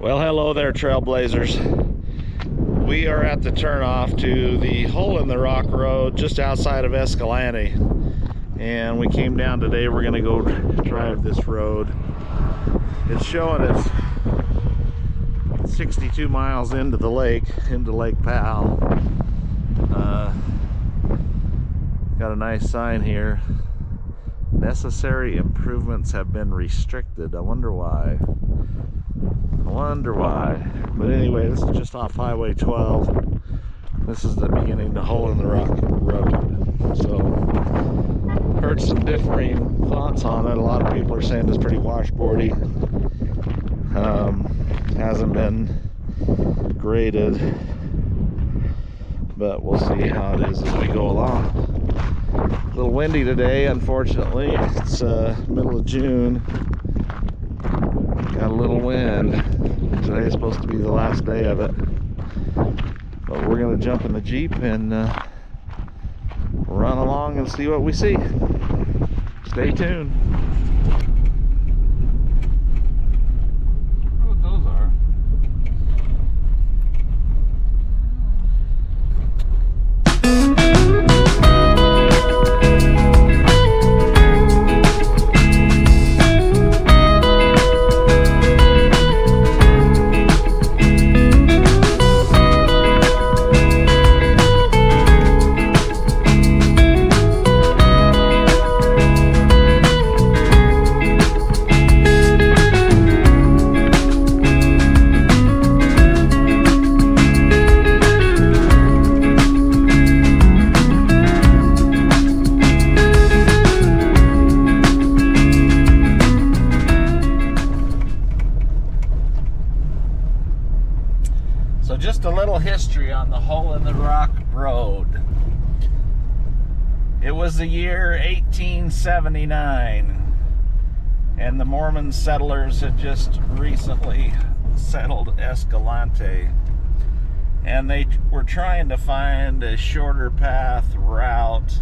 Well, hello there, trailblazers. We are at the turnoff to the Hole in the Rock Road just outside of Escalante. And we came down today, we're gonna go drive this road. It's showing us 62 miles into the lake, into Lake Powell. Got a nice sign here. Necessary improvements have been restricted. I wonder why. But anyway, this is just off Highway 12. This is the beginning of the Hole in the Rock Road. So, heard some differing thoughts on it. A lot of people are saying it's pretty washboardy. Hasn't been graded, but we'll see how it is as we go along. A little windy today, unfortunately. It's middle of June. Got a little wind. Today is supposed to be the last day of it. But we're going to jump in the Jeep and run along and see what we see. Stay tuned. I wonder what those are. So just a little history on the Hole in the Rock Road. It was the year 1879, and the Mormon settlers had just recently settled Escalante, and they were trying to find a shorter path route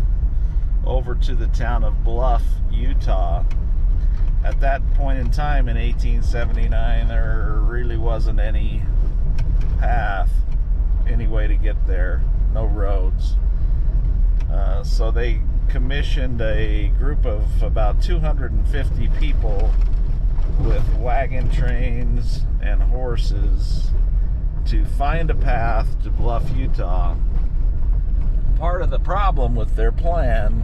over to the town of Bluff, Utah. At that point in time in 1879, there really wasn't any path, any way to get there, no roads. So they commissioned a group of about 250 people with wagon trains and horses to find a path to Bluff, Utah. Part of the problem with their plan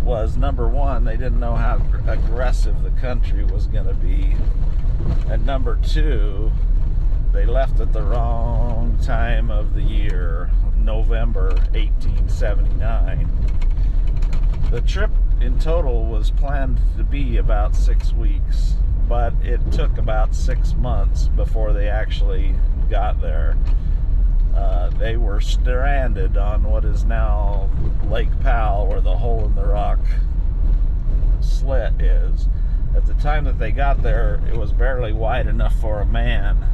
was, number one, they didn't know how aggressive the country was going to be, and number two, they left at the wrong time of the year, November 1879. The trip in total was planned to be about 6 weeks, but it took about 6 months before they actually got there. They were stranded on what is now Lake Powell, where the Hole in the Rock slit is. At the time that they got there, it was barely wide enough for a man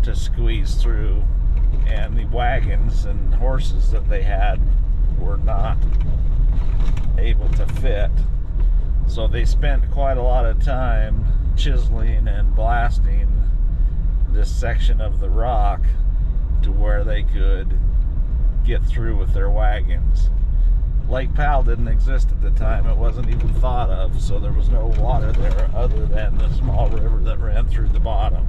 to squeeze through, and the wagons and horses that they had were not able to fit. So they spent quite a lot of time chiseling and blasting this section of the rock to where they could get through with their wagons. Lake Powell didn't exist at the time. It wasn't even thought of, so there was no water there other than the small river that ran through the bottom.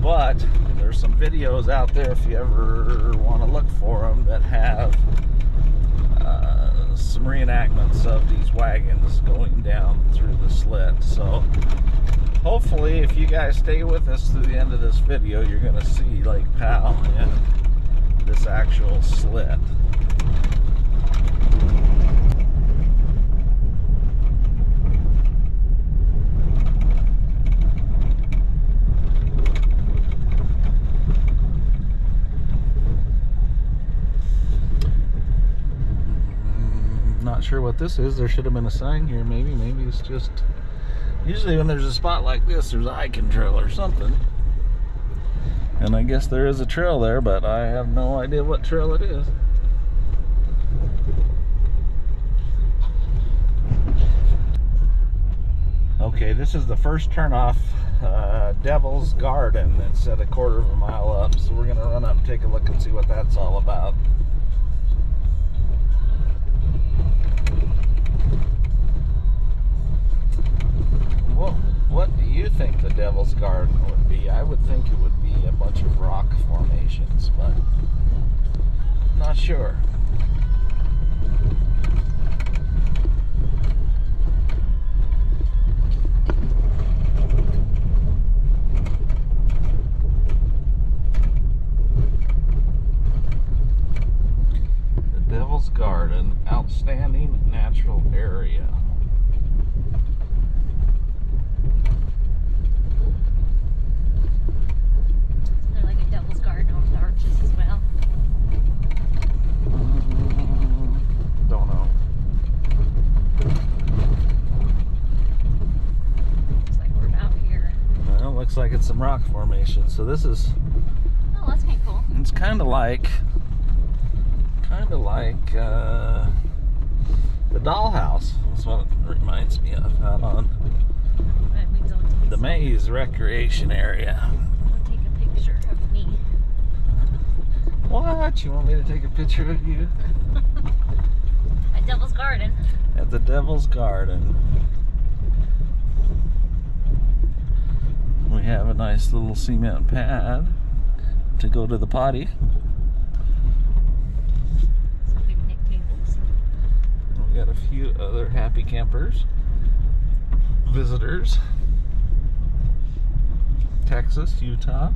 But there's some videos out there, if you ever want to look for them, that have some reenactments of these wagons going down through the slit. So hopefully, if you guys stay with us to the end of this video, you're going to see Lake Powell and this actual slit. Not sure what this is. There should have been a sign here. Maybe it's just, usually when there's a spot like this, there's a hiking trail or something. And I guess there is a trail there, but I have no idea what trail it is. Okay, this is the first turnoff, Devil's Garden. It's at a quarter of a mile up, so we're gonna run up and take a look and see what that's all about. Well, what do you think the Devil's Garden would be? I would think it would be a bunch of rock formations, but not sure. Devil's Garden, outstanding natural area. Is there like a Devil's Garden over the arches as well? Don't know. Looks like we're about here. Well, looks like it's some rock formation. So this is, Oh, that's kind of cool. it's kind of like the dollhouse. That's what it reminds me of. Out on That means I'll take the Maze Recreation Area. I'll take a picture of me. What? You want me to take a picture of you? At Devil's Garden. At the Devil's Garden. We have a nice little cement pad to go to the potty. Some picnic tables. We got a few other happy campers, visitors. Texas, Utah.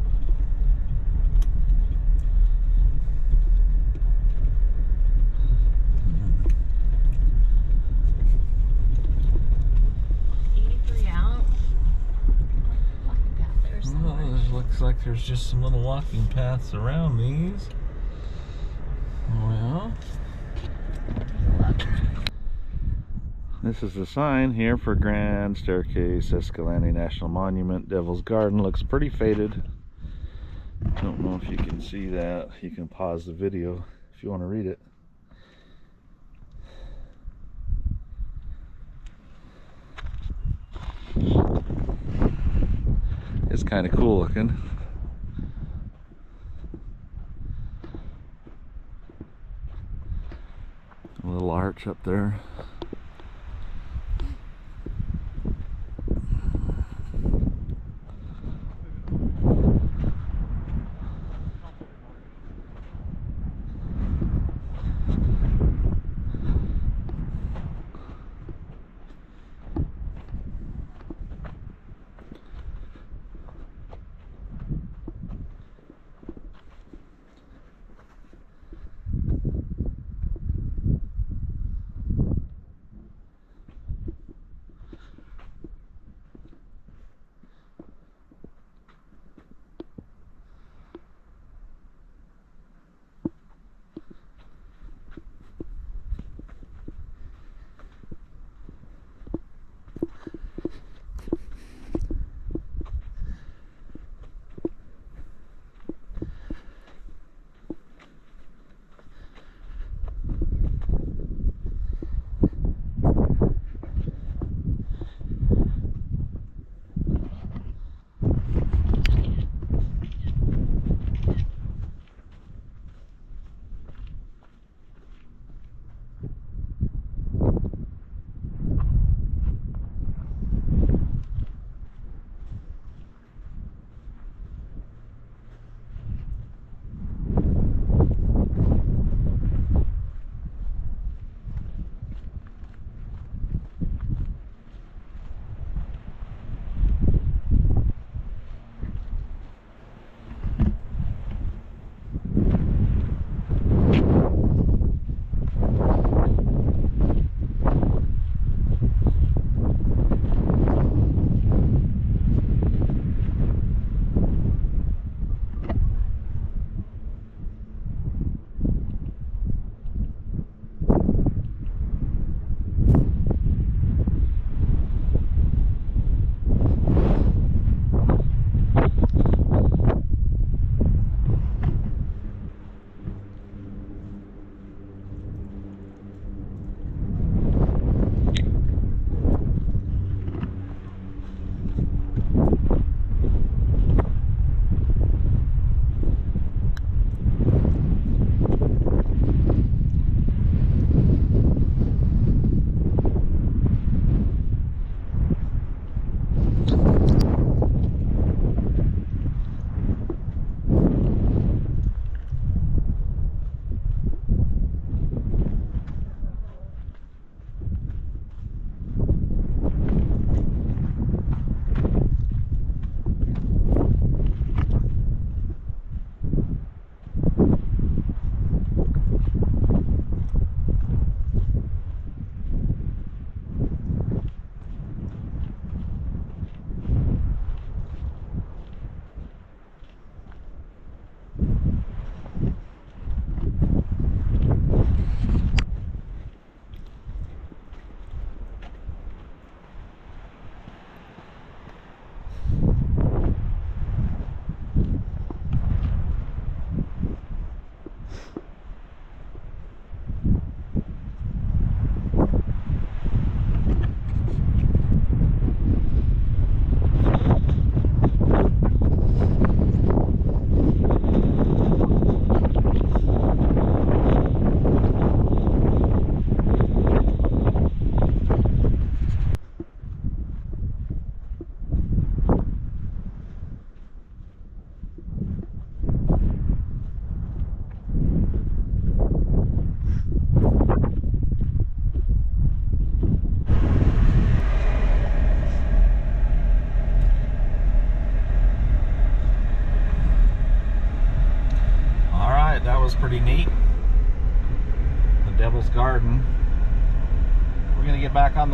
Looks like there's just some little walking paths around these. Well, this is the sign here for Grand Staircase, Escalante National Monument. Devil's Garden looks pretty faded. Don't know if you can see that. You can pause the video if you want to read it. It's kind of cool looking. A little arch up there.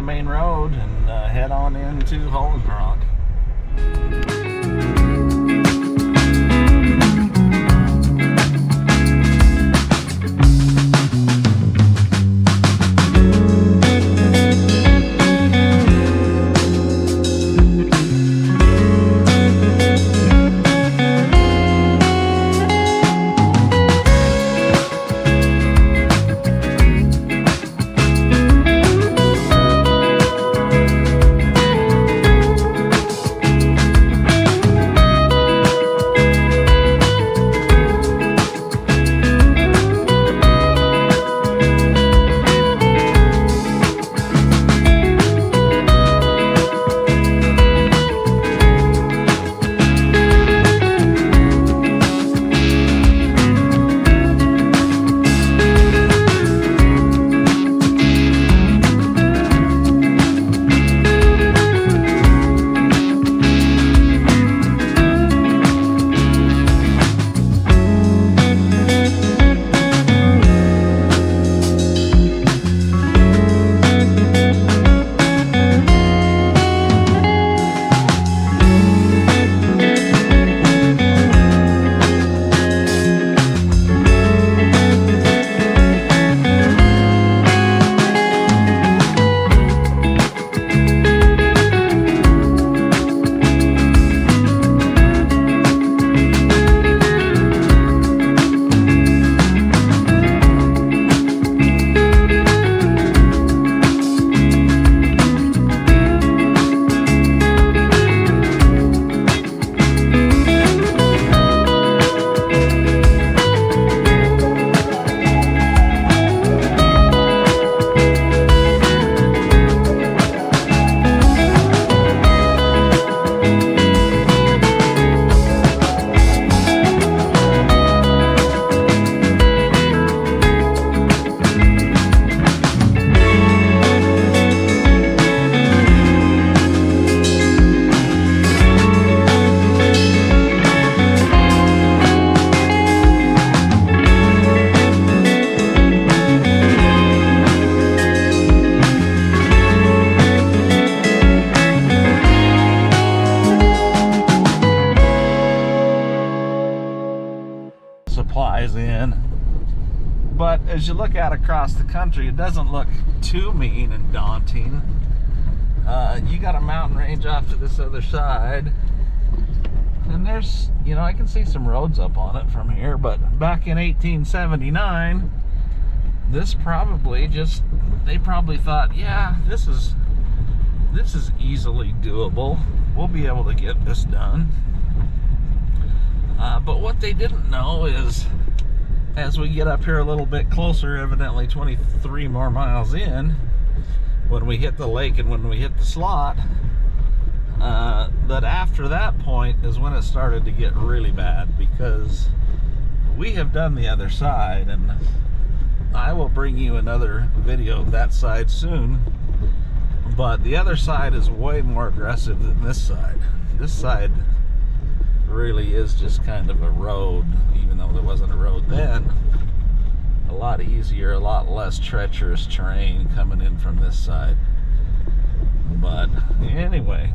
main road and head on into Hole in the Rock. Supplies in, but as you look out across the country, it doesn't look too mean and daunting. You got a mountain range off to this other side, and there's, you know, I can see some roads up on it from here, but back in 1879, this probably just, they probably thought, yeah, this is easily doable. We'll be able to get this done. But what they didn't know is, as we get up here a little bit closer, evidently 23 more miles in, when we hit the lake and when we hit the slot, that after that point is when it started to get really bad, because we have done the other side, and I will bring you another video of that side soon, but the other side is way more aggressive than this side. This side really is just kind of a road, even though there wasn't a road then. A lot easier, a lot less treacherous terrain coming in from this side. But anyway,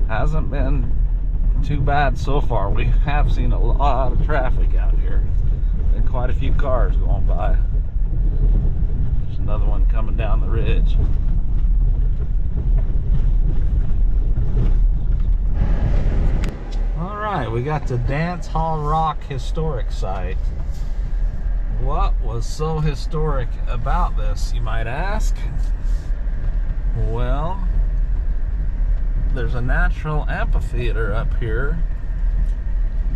hasn't been too bad so far. We have seen a lot of traffic out here. Been quite a few cars going by. There's another one coming down the ridge. Alright, we got the Dance Hall Rock Historic Site. What was so historic about this, you might ask? Well, there's a natural amphitheater up here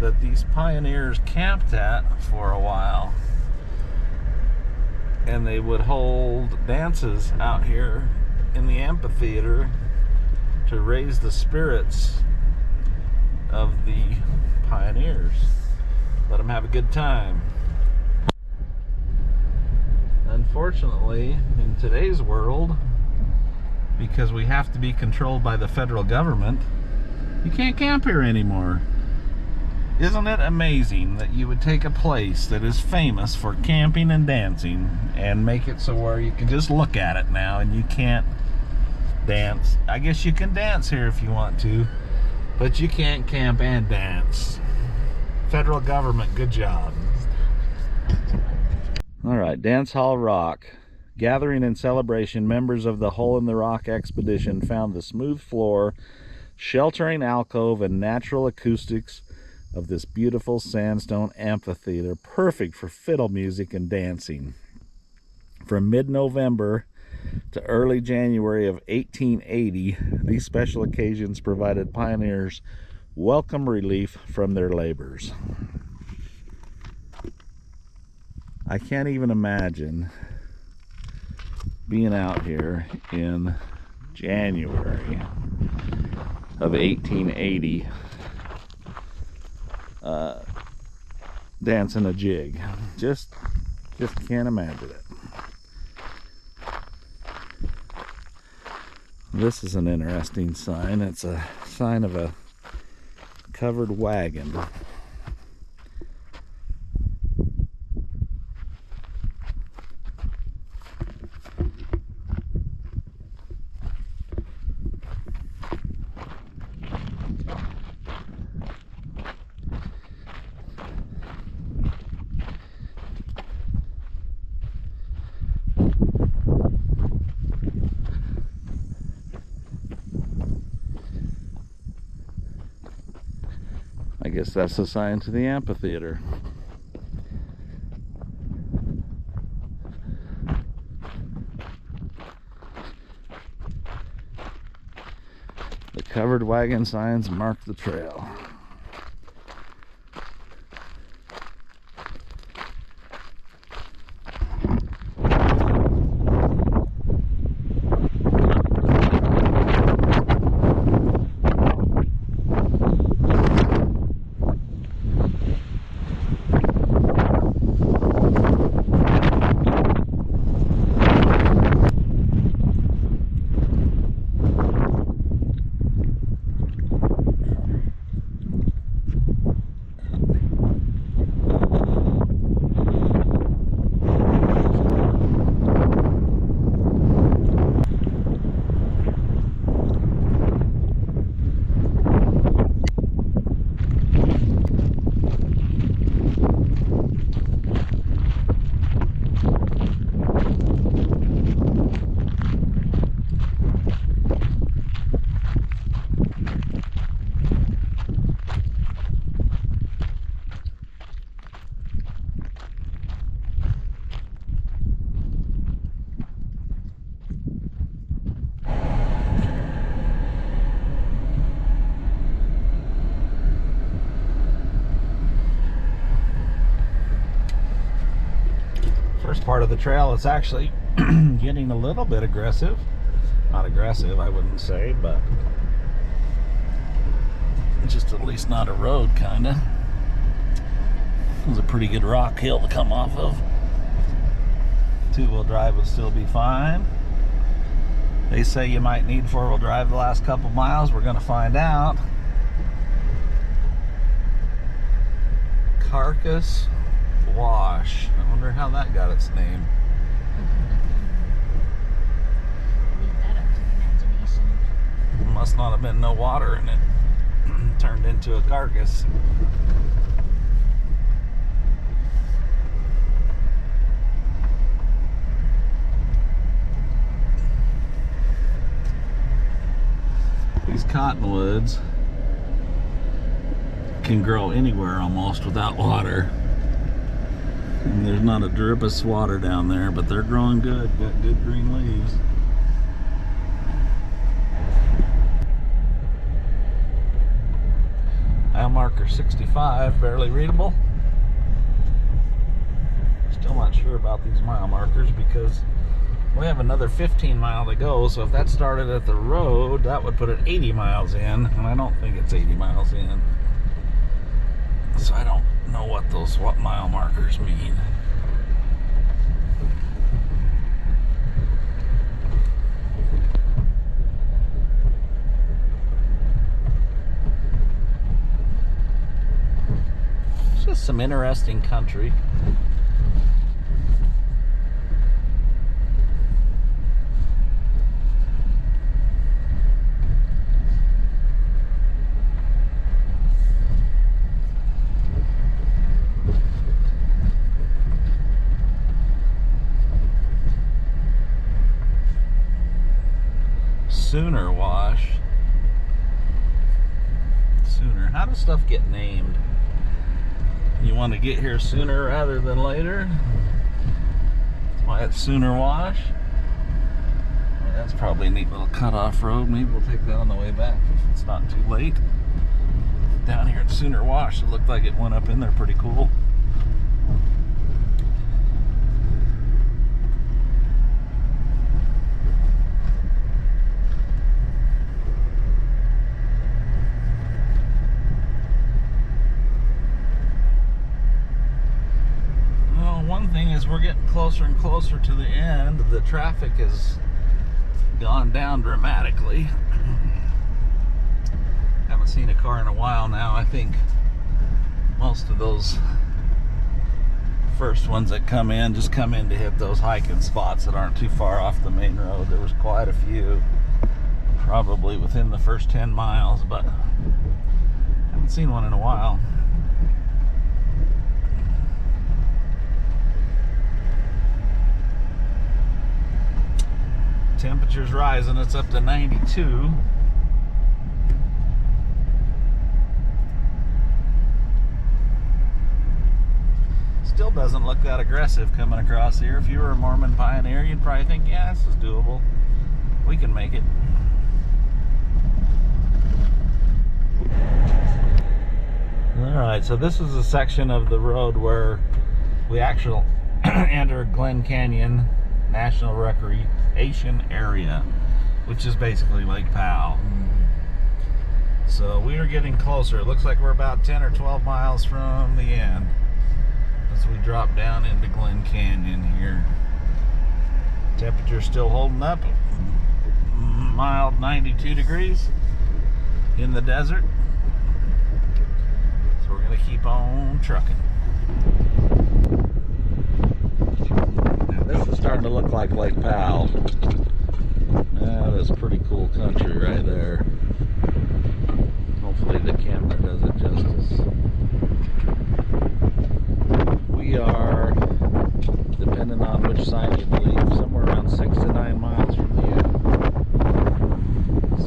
that these pioneers camped at for a while. And they would hold dances out here in the amphitheater to raise the spirits of the pioneers. Let them have a good time. Unfortunately, in today's world, because we have to be controlled by the federal government, you can't camp here anymore. Isn't it amazing that you would take a place that is famous for camping and dancing and make it so where you can just look at it now and you can't dance? I guess you can dance here if you want to, but you can't camp and dance. Federal government, good job. All right, Dance Hall Rock. Gathering in celebration, members of the Hole in the Rock expedition found the smooth floor, sheltering alcove, and natural acoustics of this beautiful sandstone amphitheater, perfect for fiddle music and dancing. From mid-November to early January of 1880, these special occasions provided pioneers welcome relief from their labors. I can't even imagine being out here in January of 1880 dancing a jig. Just can't imagine it. This is an interesting sign. It's a sign of a covered wagon. I guess that's a sign to the amphitheater. The covered wagon signs mark the trail. First part of the trail, it's actually getting a little bit aggressive. Not aggressive, I wouldn't say, but just at least not a road, kinda. It was a pretty good rock hill to come off of. Two-wheel drive would still be fine. They say you might need four-wheel drive the last couple miles. We're gonna find out. Carcass Wash. I wonder how that got its name. Leave that up to the imagination. Must not have been no water in it. Turned into a carcass. These cottonwoods can grow anywhere almost without water. And there's not a drip of water down there, but they're growing good. Got good green leaves. Mile marker 65, barely readable. Still not sure about these mile markers because we have another 15 mile to go. So if that started at the road, that would put it 80 miles in, and I don't think it's 80 miles in. So I don't know what mile markers mean. some interesting country. Sooner Wash. Sooner. How does stuff get named? You want to get here sooner rather than later? That's why it's Sooner Wash. Well, that's probably a neat little cutoff road. Maybe we'll take that on the way back if it's not too late. Down here at Sooner Wash, it looked like it went up in there pretty cool. One thing is we're getting closer and closer to the end. The traffic has gone down dramatically. Haven't seen a car in a while now. I think most of those first ones that come in just come in to hit those hiking spots that aren't too far off the main road. There was quite a few, probably within the first 10 miles, but haven't seen one in a while. Temperature's rising, it's up to 92. Still doesn't look that aggressive coming across here. If you were a Mormon Pioneer, you'd probably think, yeah, this is doable. We can make it. Alright, so this is a section of the road where we actually enter Glen Canyon National Recreation Area, which is basically Lake Powell. So we are getting closer. It looks like we're about 10 or 12 miles from the end as we drop down into Glen Canyon here. Temperature's still holding up. Mild 92 degrees in the desert. So we're going to keep on trucking. This is starting to look like Lake Powell. That is pretty cool country right there. Hopefully the camera does it justice. We are, depending on which side you believe, somewhere around 6 to 9 miles from the end.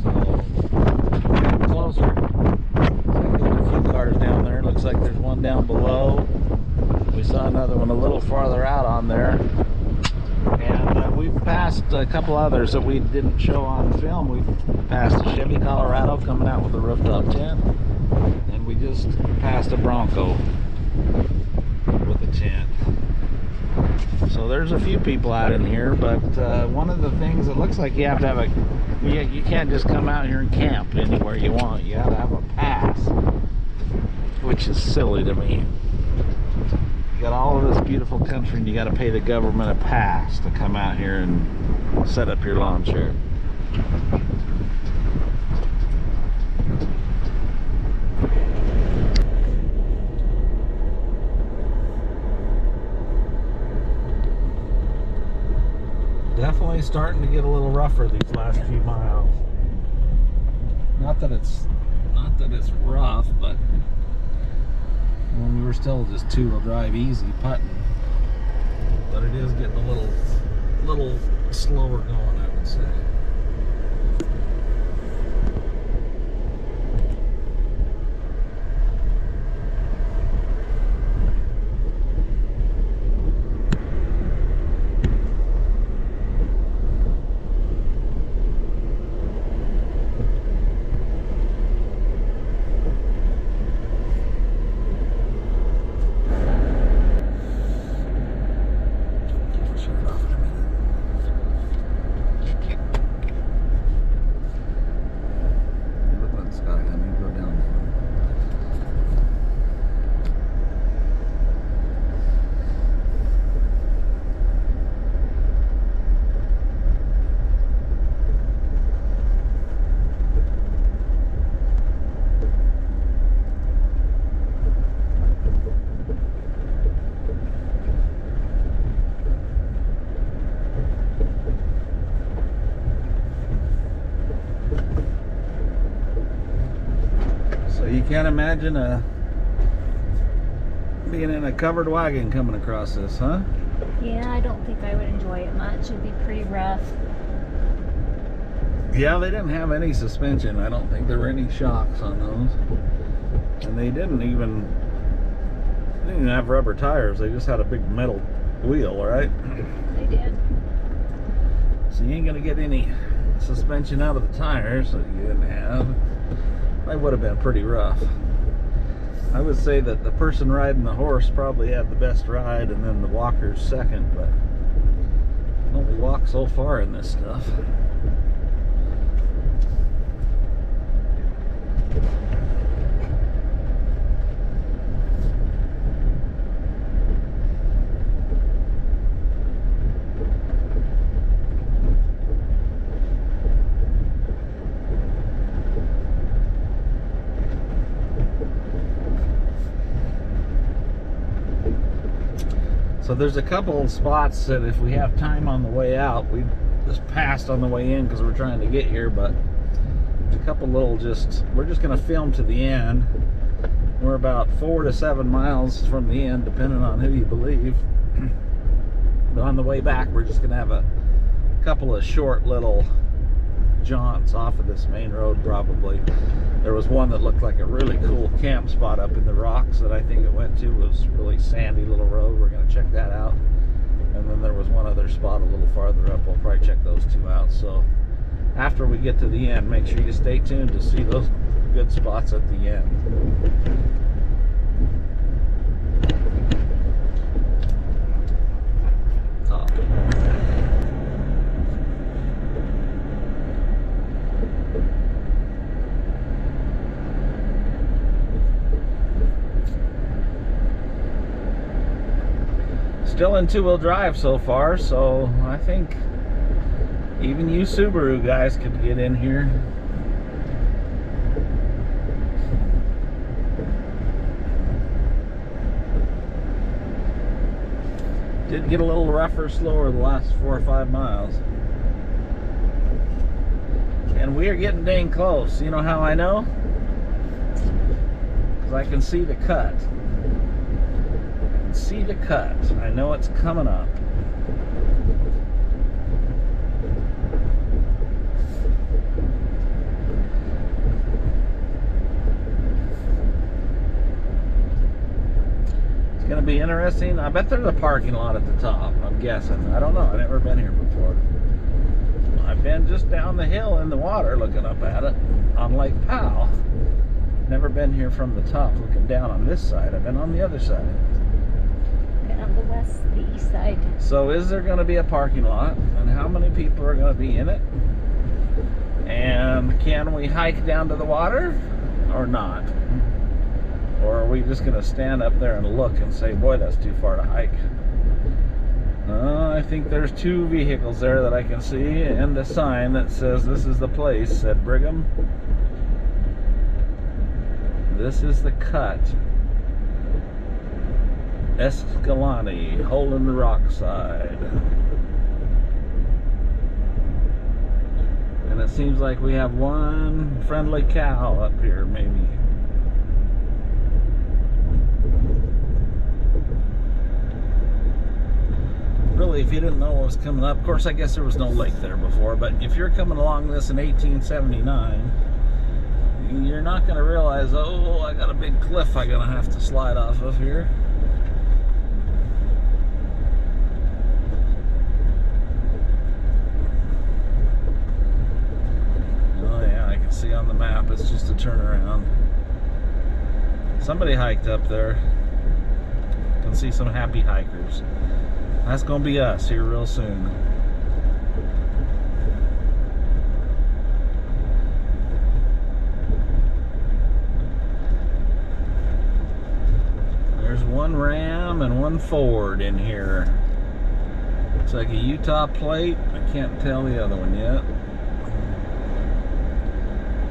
So, getting closer. There's a few cars down there. Looks like there's one down below. We saw another one a little farther out on there. And we've passed a couple others that we didn't show on film. We've passed a Chevy Colorado coming out with a rooftop tent. And we just passed a Bronco with a tent. So there's a few people out in here, but one of the things, it looks like you have to have you can't just come out here and camp anywhere you want. You have to have a pass, which is silly to me. You got all of this beautiful country and you got to pay the government a pass to come out here and set up your lawn chair. Definitely starting to get a little rougher these last few miles. Not that it's rough, but when we were still just two-wheel drive easy putting, but it is getting a little slower going, I would say. You can't imagine being in a covered wagon coming across this, huh? Yeah, I don't think I would enjoy it much. It'd be pretty rough. Yeah, they didn't have any suspension. I don't think there were any shocks on those. And they didn't even have rubber tires. They just had a big metal wheel, right? They did. So you ain't gonna get any suspension out of the tires that you didn't have. That would have been pretty rough. I would say that the person riding the horse probably had the best ride, and then the walker's second, but you can only walk so far in this stuff. So there's a couple of spots that if we have time on the way out, we just passed on the way in because we're trying to get here, but there's a couple little we're just going to film to the end. We're about 4 to 7 miles from the end, depending on who you believe. But on the way back, we're just going to have a couple of short little jaunts off of this main road probably. There was one that looked like a really cool camp spot up in the rocks that I think it went to. It was a really sandy little road. We're going to check that out. And then there was one other spot a little farther up. We'll probably check those two out. So after we get to the end, make sure you stay tuned to see those good spots at the end. Still in two-wheel drive so far, so I think even you Subaru guys could get in here. Did get a little rougher, slower the last 4 or 5 miles. And we are getting dang close. You know how I know? Because I can see the cut. See the cut. I know it's coming up. It's going to be interesting. I bet there's a parking lot at the top. I'm guessing. I don't know. I've never been here before. I've been just down the hill in the water looking up at it on Lake Powell. Never been here from the top looking down on this side. I've been on the other side. On the east side. So is there going to be a parking lot, and how many people are going to be in it? And can we hike down to the water or not? Or are we just going to stand up there and look and say, boy, that's too far to hike? I think there's 2 vehicles there that I can see, and a sign that says this is the place at Brigham. This is the cut. Escalante, hole in the rock side. And it seems like we have one friendly cow up here, maybe. Really, if you didn't know what was coming up, of course, I guess there was no lake there before, but if you're coming along this in 1879, you're not going to realize, oh, I got a big cliff I'm going to have to slide off of here. See on the map, it's just a turnaround. Somebody hiked up there. Can see some happy hikers. That's gonna be us here real soon. There's one Ram and one Ford in here. Looks like a Utah plate. I can't tell the other one yet.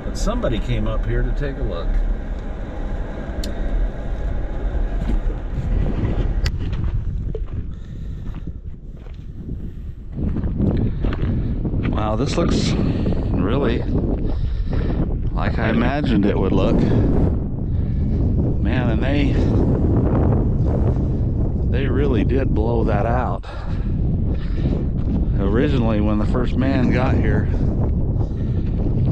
But somebody came up here to take a look. Wow, this looks really like I imagined it would look. Man, and they really did blow that out. Originally, when the first man got here,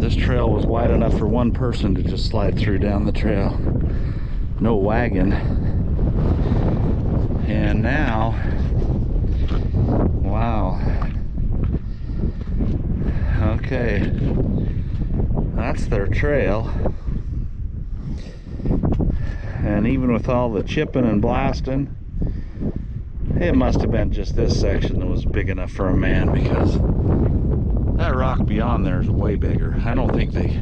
this trail was wide enough for one person to just slide through down the trail. No wagon. And now, wow. Okay. That's their trail. And even with all the chipping and blasting, it must have been just this section that was big enough for a man, because that rock beyond there is way bigger. I don't think they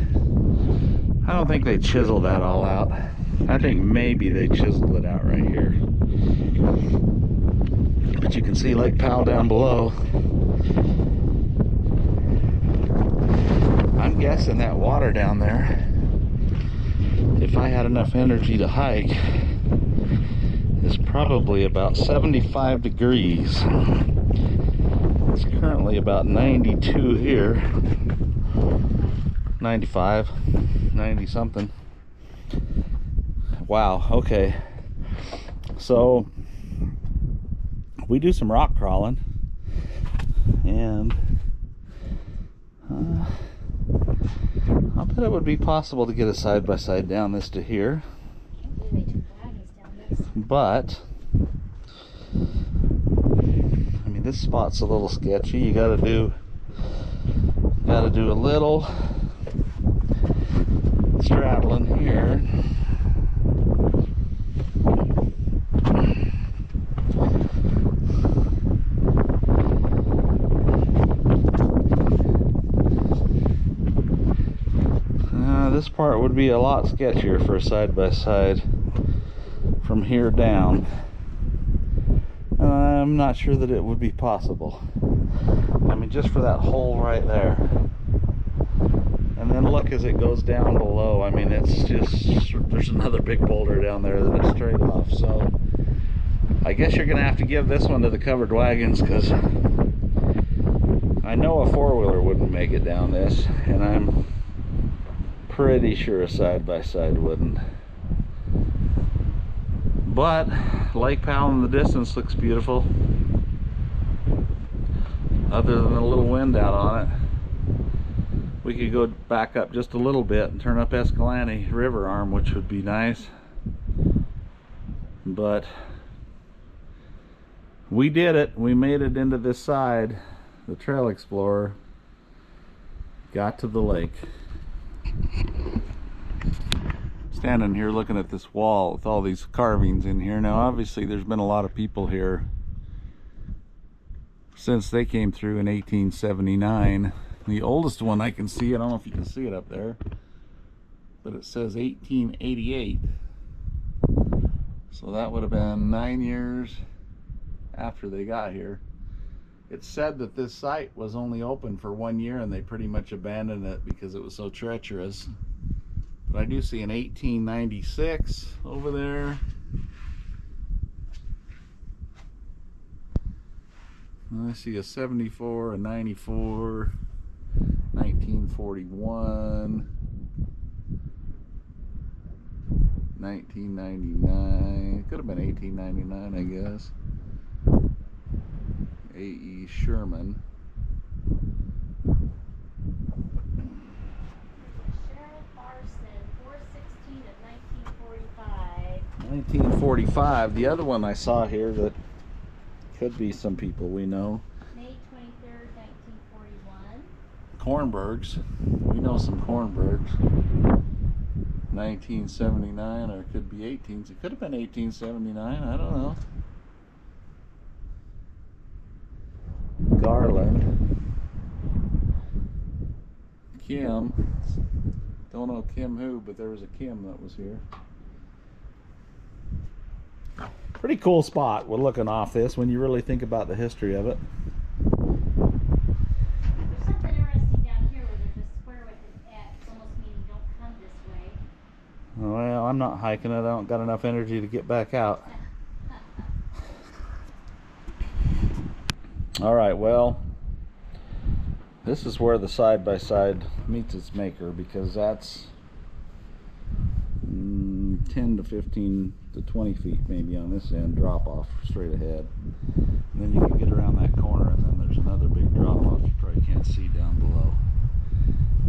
chiseled that all out. I think maybe they chiseled it out right here. But you can see Lake Powell down below. I'm guessing that water down there, if I had enough energy to hike, is probably about 75 degrees. It's currently about 92 here. 95, 90 something. Wow, okay. So we do some rock crawling, and I bet it would be possible to get a side-by-side down this to here. Can't believe they took wagons down this. But I mean, this spot's a little sketchy. You gotta do a little straddling here. This part would be a lot sketchier for a side-by-side from here down. I'm not sure that it would be possible. I mean, just for that hole right there. And then look as it goes down below. I mean, it's just, there's another big boulder down there that is straight off. So I guess you're gonna have to give this one to the covered wagons, because I know a four-wheeler wouldn't make it down this, and I'm pretty sure a side-by-side wouldn't. But Lake Powell in the distance looks beautiful, other than a little wind out on it. We could go back up just a little bit and turn up Escalante River arm, which would be nice. But we did it. We made it into this side. The Trail Explorer got to the lake. Standing here looking at this wall with all these carvings in here. Now obviously there's been a lot of people here since they came through in 1879. The oldest one I can see, I don't know if you can see it up there, but it says 1888. So that would have been 9 years after they got here. It's said that this site was only open for 1 year and they pretty much abandoned it because it was so treacherous. But I do see an 1896 over there. I see a 74, a 94, 1941, 1999. It could have been 1899, I guess. A.E. Sherman. Sheriff Arson, 4/16 of 1945. 1945. The other one I saw here that could be some people we know. May 23rd, 1941. Cornbergs. We know some Cornbergs. 1979, or it could be 18. It could have been 1879. I don't know. Garland. Kim. Don't know Kim who, but there was a Kim that was here. Pretty cool spot. We're looking off this when you really think about the history of it. There's something interesting down here where there's a square with an X, almost meaning don't come this way. Well, I'm not hiking it. I don't got enough energy to get back out. All right, well, this is where the side-by-side meets its maker, because that's 10 to 15 to 20 feet maybe on this end, drop off straight ahead. And then you can get around that corner, and then there's another big drop off you probably can't see down below.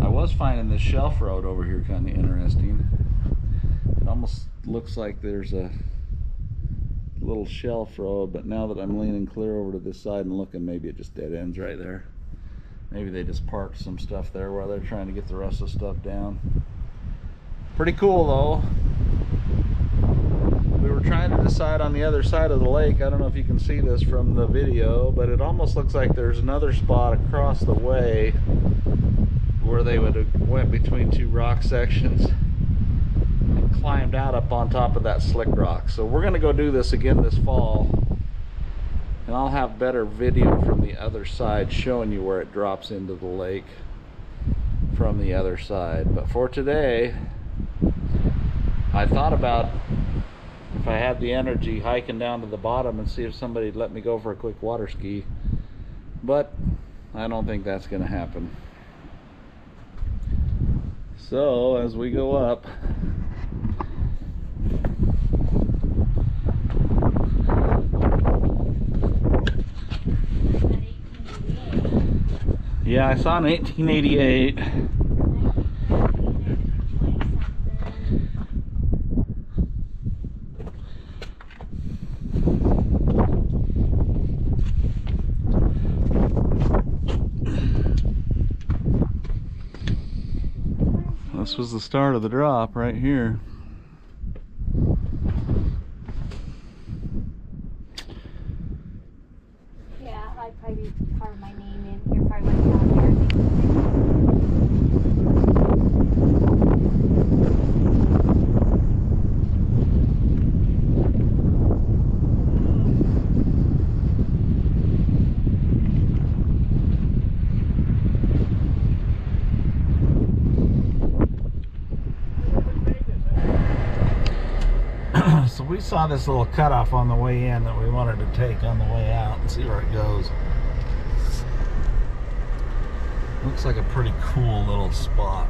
I was finding this shelf road over here kind of interesting. It almost looks like there's a little shelf road, but now that I'm leaning clear over to this side and looking, maybe it just dead ends right there. Maybe they just parked some stuff there while they're trying to get the rest of the stuff down. Pretty cool though. We were trying to decide on the other side of the lake. I don't know if you can see this from the video, but it almost looks like there's another spot across the way where they would have went between two rock sections and climbed out up on top of that slick rock. So we're gonna go do this again this fall, and I'll have better video from the other side showing you where it drops into the lake from the other side. But for today, I thought about if I had the energy hiking down to the bottom and see if somebody'd let me go for a quick water ski, but I don't think that's gonna happen. So as we go up, yeah, I saw in 1888. This was the start of the drop right here. Yeah, I'd probably carve my name in here if I went down there. So we saw this little cutoff on the way in that we wanted to take on the way out and see where it goes. Looks like a pretty cool little spot.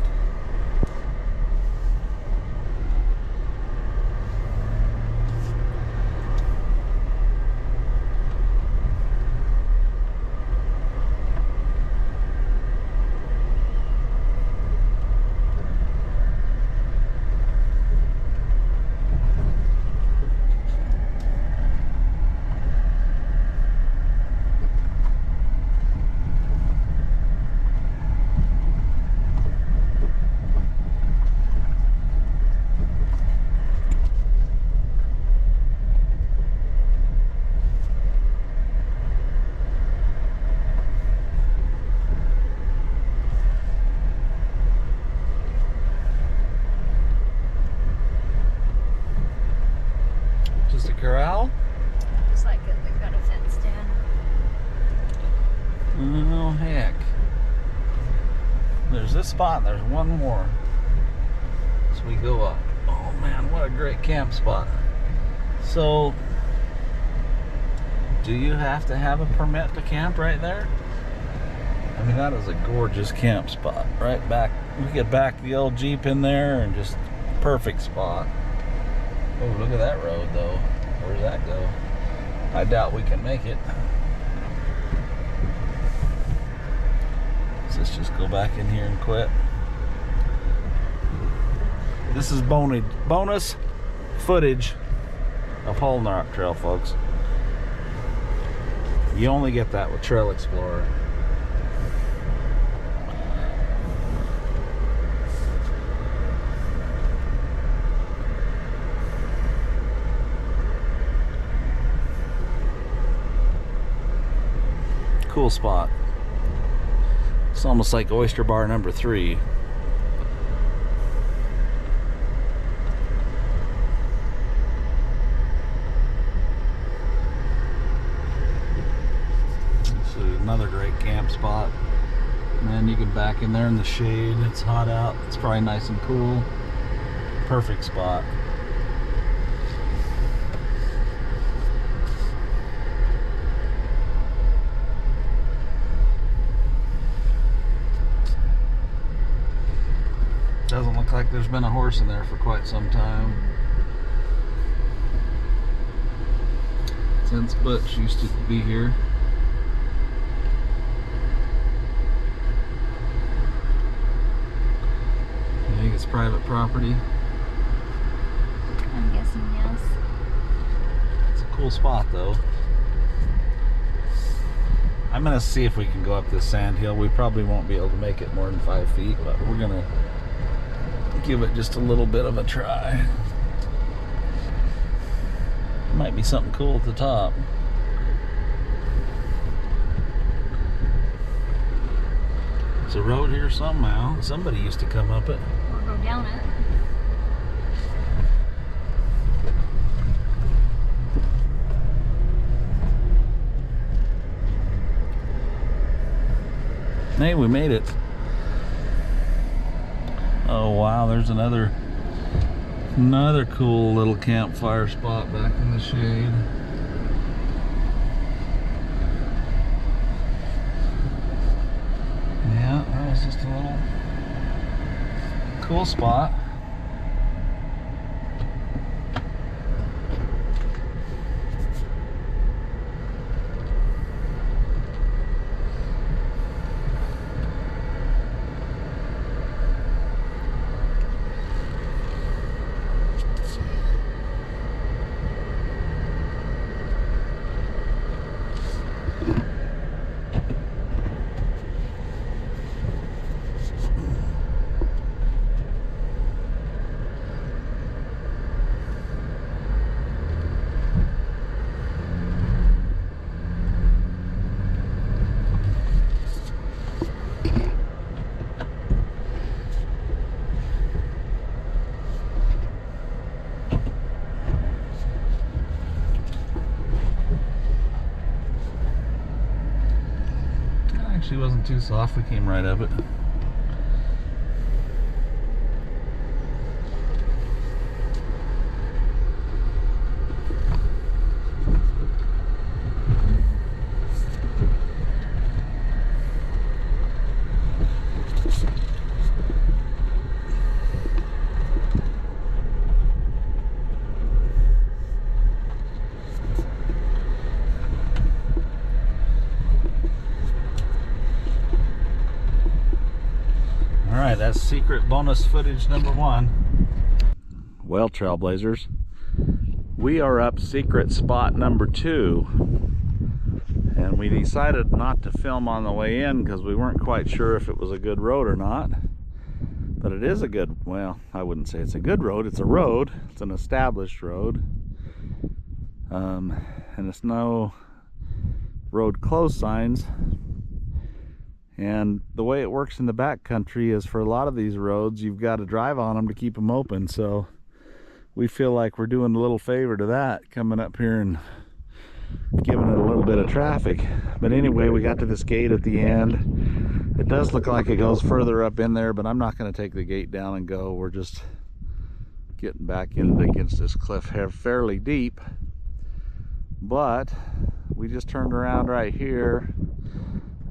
Just a corral? Looks like it. They've got a fenced in. Oh heck. There's this spot, there's one more. So we go up. Oh man, what a great camp spot. So, do you have to have a permit to camp right there? I mean, that is a gorgeous camp spot. Right back, we could back the old Jeep in there and just perfect spot. Oh, look at that road though. Where's that go? I doubt we can make it. So let's just go back in here and quit. This is bonus footage of Hole in the Rock Trail, folks. You only get that with Trail Explorer. Cool spot. It's almost like Oyster Bar number 3. So another great camp spot. Man, you can back in there in the shade. It's hot out. It's probably nice and cool. Perfect spot. Doesn't look like there's been a horse in there for quite some time. since Butch used to be here. I think it's private property. I'm guessing yes. It's a cool spot though. I'm gonna see if we can go up this sand hill. We probably won't be able to make it more than 5 feet, but we're gonna give it just a little bit of a try. Might be something cool at the top. There's a road here somehow. Somebody used to come up it. Or go down it. Hey, we made it. Oh wow, there's another cool little campfire spot back in the shade. Yeah, that was just a little cool spot. Actually wasn't too soft, we came right up it. Alright, that's secret bonus footage number 1. Well, Trailblazers, we are up secret spot number 2. And we decided not to film on the way in because we weren't quite sure if it was a good road or not. But it is a good, well, I wouldn't say it's a good road. It's a road. It's an established road. And it's no road closed signs. And the way it works in the backcountry is for a lot of these roads, you've got to drive on them to keep them open. So we feel like we're doing a little favor to that, coming up here and giving it a little bit of traffic. But anyway, we got to this gate at the end. It does look like it goes further up in there, but I'm not going to take the gate down and go. We're just getting back in against this cliff here, fairly deep. But we just turned around right here,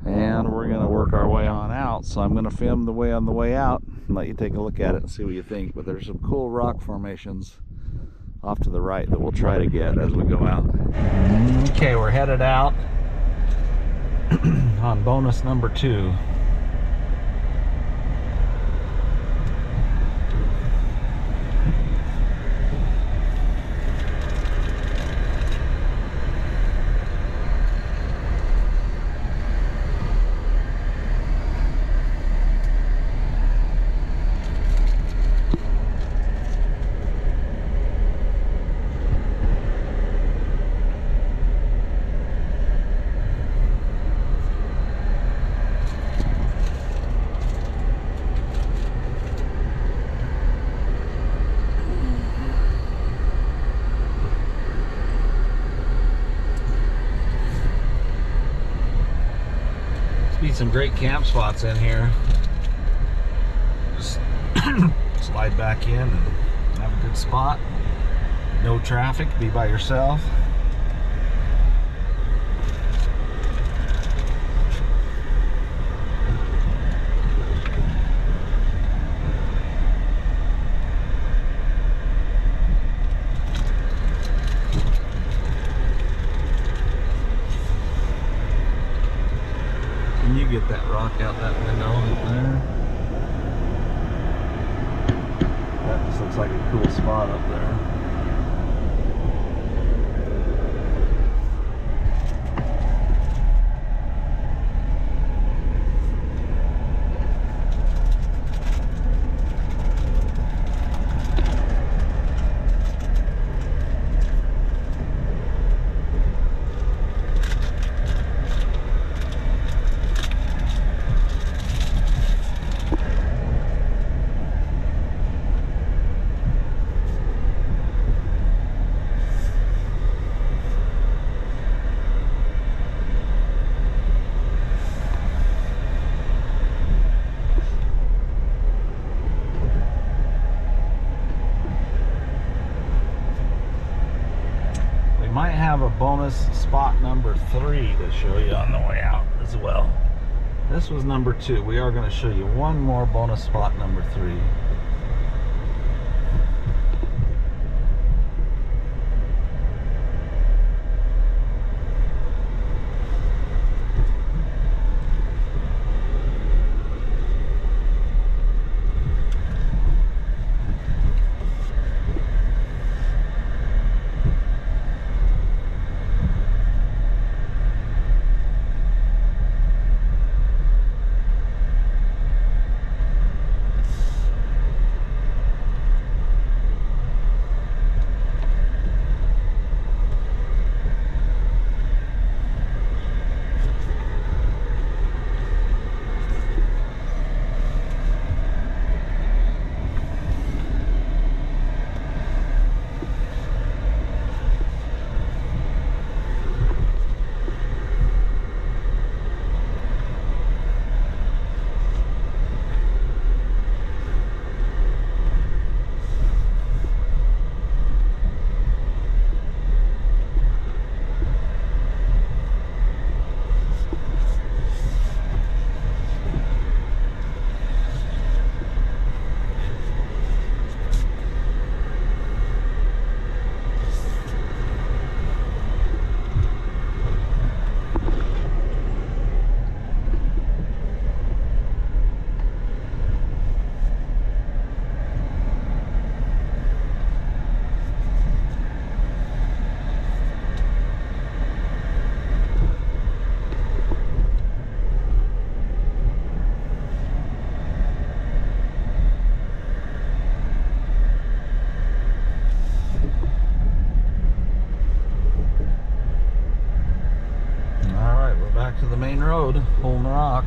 and we're going to work our way on out. So I'm going to film the way on the way out and let you take a look at it and see what you think. But there's some cool rock formations off to the right that we'll try to get as we go out. Okay, we're headed out on bonus number 2. Some great camp spots in here. Just slide back in and have a good spot. No traffic, be by yourself. looks like a cool spot up there. Might have a bonus spot number 3 to show you on the way out as well. This was number 2. We are going to show you one more bonus spot number 3. To the main road, Hole in the Rock.